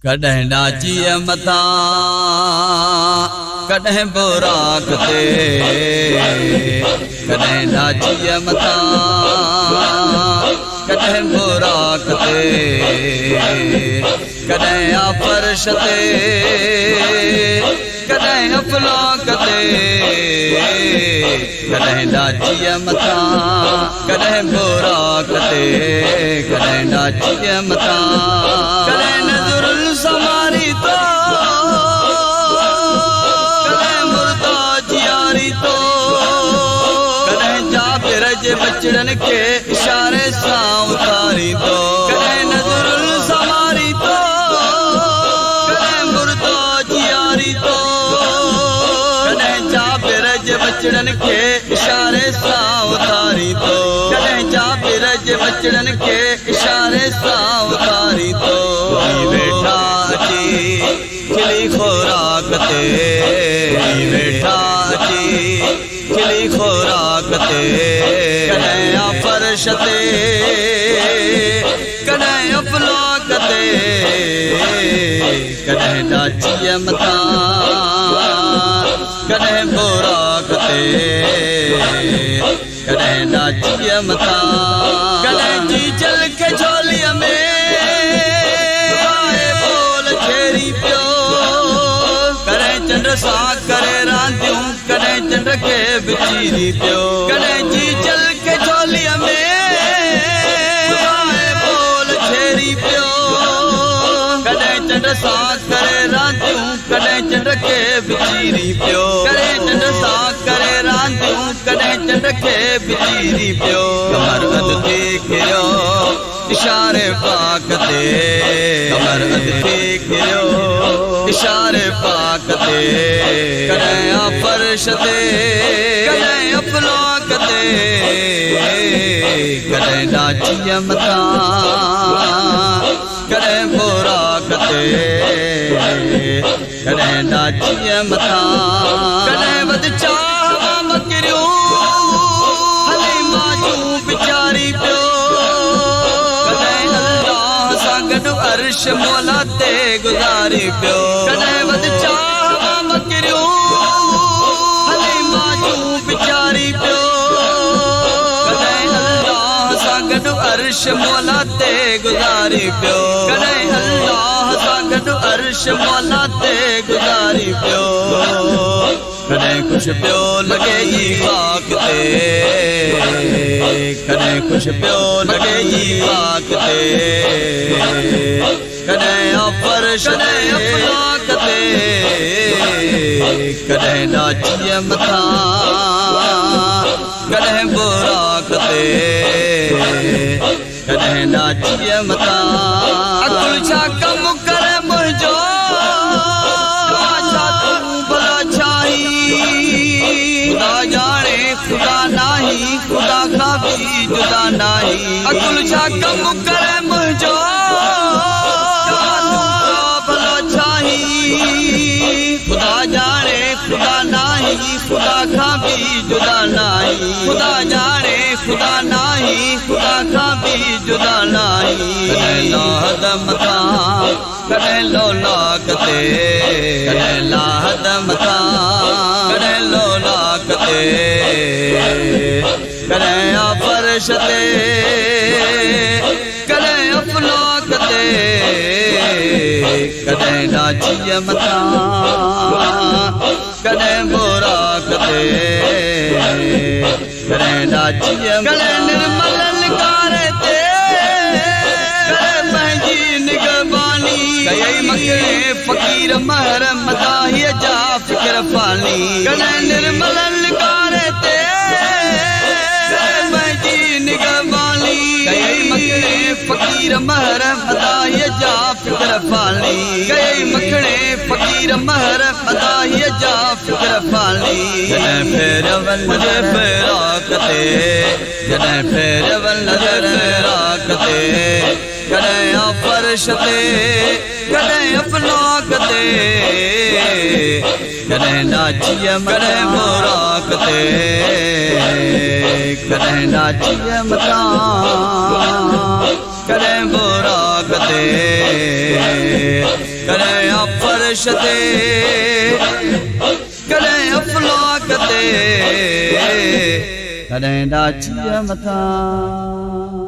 कॾहिं नाचीअ मथां कॾहिं बुराक ते कॾहिं नाचीअ मथां कॾहिं बुराक ते कॾहिं आफर्श ते कॾहिं अफलाक ते कॾहिं नाचीअ मथां कॾहिं बुराक ते कॾहिं नाचीअ मथां कॾहिं नज़रुल समारी तो कॾहिं मुर्ताज यारी तो कॾहिं जाबिर जे बचड़न के इशारे सां उतारी तो कॾहिं नज़रुल समारी तो कॾहिं मुर्ताज यारी तो कॾहिं जाबिर जे बचड़न के इशारे सां उतारी तो कॾहिं जाबिर जे बचड़न के इशारे सां उतारी तो वेठा अची खिली खोराक ते वेठा अची खिली खोराक ते कॾहिं आफर्श ते कॾहिं अफलाक ते कॾहिं नाचीअ मथां कॾहिं बुराक ते कॾहिं नाचीअ मथां कॾहिं जी जल के झोलीअ में आए बोल छेरी पियो कॾहिं चंड सां करे रांदियूं कॾहिं चंड खे बिचीरी पियो कॾहिं जी जल के झोलीअ में आए बोल छेरी पियो कॾहिं चंड सां करे रांदियूं कॾहिं चंड खे बिचीरी पियो कॾहिं चंड सां करे रांदियूं कॾहिं चंड खे बिचीरी पियो कमर अध थी किरियो इशारे पाक ते कमर अध थी किरियो इशारे पाक ते कॾहिं आफर्श ते कॾहिं अफलाक ते कॾहिं नाचीअ मथां कॾहिं बुराक ते कॾहिं नाचीअ मथां कॾहिं वध चाह मकिरियूं हली माजूं बिचारी पियो कॾहिं अल्लाह सां गॾु अर्श मौला ते गुज़ारी पियो कॾहिं वध चाह मकिरियूं हली माजूं बिचारी पियो कॾहिं अल्लाह सां गॾु अर्श मौला ते गुज़ारी पियो कॾहिं अल्लाह सां गॾु अर्श मौला ते गुज़ारी पियो कॾहिं कुछ पियो लॻे ई खाक ते कॾहिं कुछ पियो लॻे ई खाक ते कॾहिं आफर्श कॾहिं अफलाक ते कॾहिं नाचीअ मथां कॾहिं बुराक ते कॾहिं नाचीअ मथां अकुल छा कम करे मुंहिंजो छा तूं भला छाही खुदा जाने खुदा नाही खुदा खां बि जुदा नाही अकुल छा कम करे मुंहिंजो भला छाही खुदा जाने खुदा नाही खुदा खां बि जुदा नाही खुदा जाने खुदा नाही खुदा खां बि जुदा नाही कॾहिं लाहद मथां कॾहिं लोलाक ते कॾहिं लाहद मथां कॾहिं लोलाक ते कॾहिं आफर्श ते कॾहिं अफलाक ते कॾहिं नाचीअ मथां कॾहिं बुराक ते कॾहिं नाचीअ कॾहिं निर्मल निकारे ते कॾहिं पंहिंजी निगहबानी कई मकिड़े फ़क़ीर महर मदाहीअ जा फ़िक्र फानी कॾहिं निर्मल निकारे ते कॾहिं पंहिंजी निगहबानी कई मकिड़े फ़क़ीर महर मदाहीअ जा फ़िक्र फानी कई मकिड़े फ़क़ीर महर मदाहीअ जा फ़िक्र फानी जॾहिं फेरवल जे फ़िराक ते जॾहिं फेरवल जे फ़िराक ते कॾहिं आफर्श ते कॾहिं अफलाक ते कॾहिं नाचीअ कॾहिं बुराक ते कॾहिं नाचीअ मथां कॾहिं बुराक ते कॾहिं फर्श ते कॾहिं अफ़लाक ते कॾहिं ॾाचीअ मथां